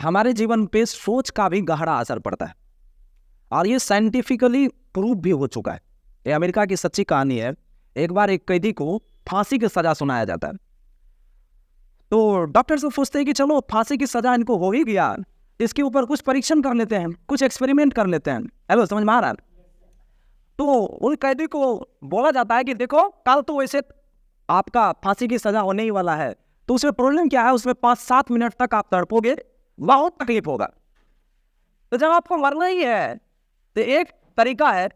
हमारे जीवन पे सोच का भी गहरा असर पड़ता है, और ये साइंटिफिकली प्रूव भी हो चुका है। ये अमेरिका की सच्ची कहानी है। एक बार एक कैदी को फांसी की सजा सुनाया जाता है, तो डॉक्टर से पूछते हैं कि चलो फांसी की सजा इनको हो ही गया, इसके ऊपर कुछ परीक्षण कर लेते हैं, कुछ एक्सपेरिमेंट कर लेते हैं। हेलो, समझ में आ रहा है? तो उन कैदी को बोला जाता है कि देखो कल तो वैसे आपका फांसी की सजा होने ही वाला है, तो उसमें प्रॉब्लम क्या है, उसमें 5-7 मिनट तक आप तड़पोगे, बहुत तकलीफ होगा। तो जब आपको मरना ही है तो एक तरीका है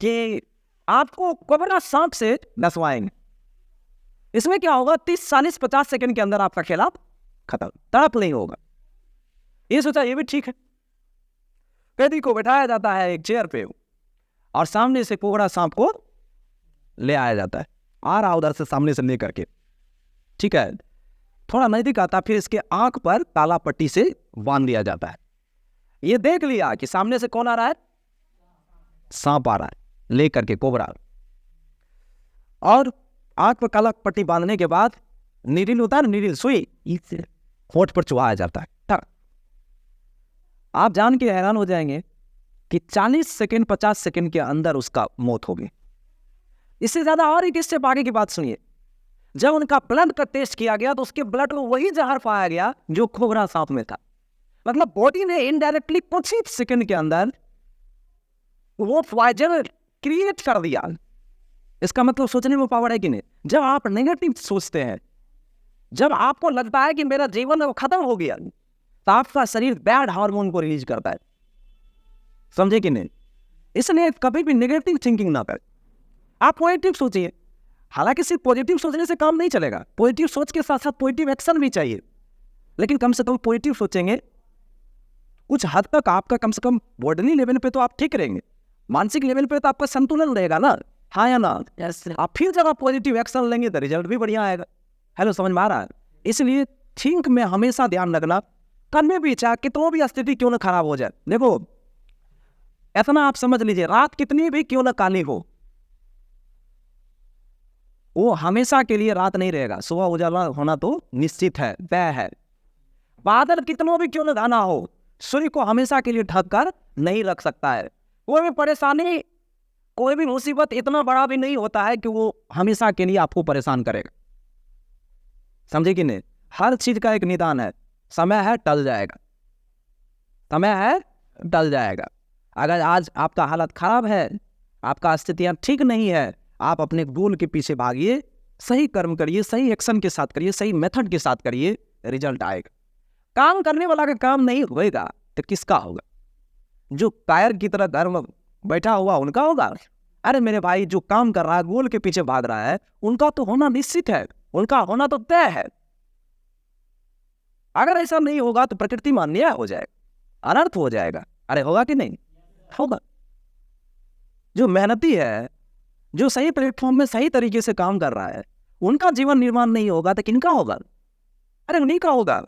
कि आपको कोबरा सांप से नसवाएंगे। इसमें क्या होगा, 30, 40, 50 सेकंड के अंदर आपका खेल खत्म, तड़प नहीं होगा। ये सोचा, ये भी ठीक है। कैदी को बैठाया जाता है एक चेयर पे, और सामने से कोबरा सांप को ले आया जाता है, आ रहा उधर से सामने से ले करके, ठीक है। थोड़ा नजदीक आता, फिर इसके आंख पर काला पट्टी से बांध दिया जाता है। ये देख लिया कि सामने से कौन आ रहा है, सांप आ रहा है ले करके, कोबरा। और आंख पर काला पट्टी बांधने के बाद नीडिल होता है ना, नीडिल सुई, इससे होठ पर चुभाया जाता है। आप जान के हैरान हो जाएंगे कि 40 सेकंड 50 सेकंड के अंदर उसका मौत होगी। इससे ज्यादा और एक स्टेप आगे की बात सुनिए। जब उनका ब्लड का टेस्ट किया गया तो उसके ब्लड में वही जहर पाया गया जो कोबरा सांप में था। मतलब बॉडी ने इनडायरेक्टली कुछ ही सेकंड के अंदर वो पॉइजन क्रिएट कर दिया। इसका मतलब सोचने में पावर है कि नहीं? जब आप नेगेटिव सोचते हैं, जब आपको लगता है कि मेरा जीवन खत्म हो गया, तो आपका शरीर बैड हार्मोन को रिलीज करता है, समझे कि नहीं? इसलिए कभी भी नेगेटिव थिंकिंग ना करें, आप पॉजिटिव सोचिए। हालांकि सिर्फ पॉजिटिव सोचने से काम नहीं चलेगा, पॉजिटिव सोच के साथ साथ पॉजिटिव एक्शन भी चाहिए, लेकिन कम से कम पॉजिटिव सोचेंगे, कुछ हद तक आपका कम से कम बॉडी लेवल पे तो आप ठीक रहेंगे, मानसिक लेवल पे तो आपका संतुलन रहेगा ना, हाँ या ना? yes. आप फिर जब आप पॉजिटिव एक्शन लेंगे तो रिजल्ट भी बढ़िया आएगा। हेलो, समझ में आ रहा है? इसलिए थिंक में हमेशा ध्यान रखना, कभी भी चाहे कितनों भी स्थिति क्यों ना खराब हो जाए। देखो, इतना आप समझ लीजिए, रात कितनी भी क्यों ना काली हो, वो हमेशा के लिए रात नहीं रहेगा, सुबह उजाला होना तो निश्चित है, तय है। बादल कितनों भी क्यों ना घना हो, सूर्य को हमेशा के लिए ढक कर नहीं रख सकता है। कोई भी परेशानी, कोई भी मुसीबत इतना बड़ा भी नहीं होता है कि वो हमेशा के लिए आपको परेशान करेगा, समझे कि नहीं? हर चीज का एक निदान है, समय है टल जाएगा, समय है टल जाएगा। अगर आज आपका हालत खराब है, आपका स्थितियां ठीक नहीं है, आप अपने गोल के पीछे भागिए, सही कर्म करिए, सही एक्शन के साथ करिए, सही मेथड के साथ करिए, रिजल्ट आएगा। काम करने वाला का काम नहीं होगा तो किसका होगा? जो कायर की तरह घर में बैठा हुआ उनका होगा? अरे मेरे भाई, जो काम कर रहा है, गोल के पीछे भाग रहा है, उनका तो होना निश्चित है, उनका होना तो तय है। अगर ऐसा नहीं होगा तो प्रकृति में अन्याय हो जाएगा, अनर्थ हो जाएगा। अरे होगा कि नहीं? होगा। जो मेहनती है, जो सही प्लेटफॉर्म में सही तरीके से काम कर रहा है, उनका जीवन निर्माण नहीं होगा तो किनका होगा? अरे उन्हीं का होगा।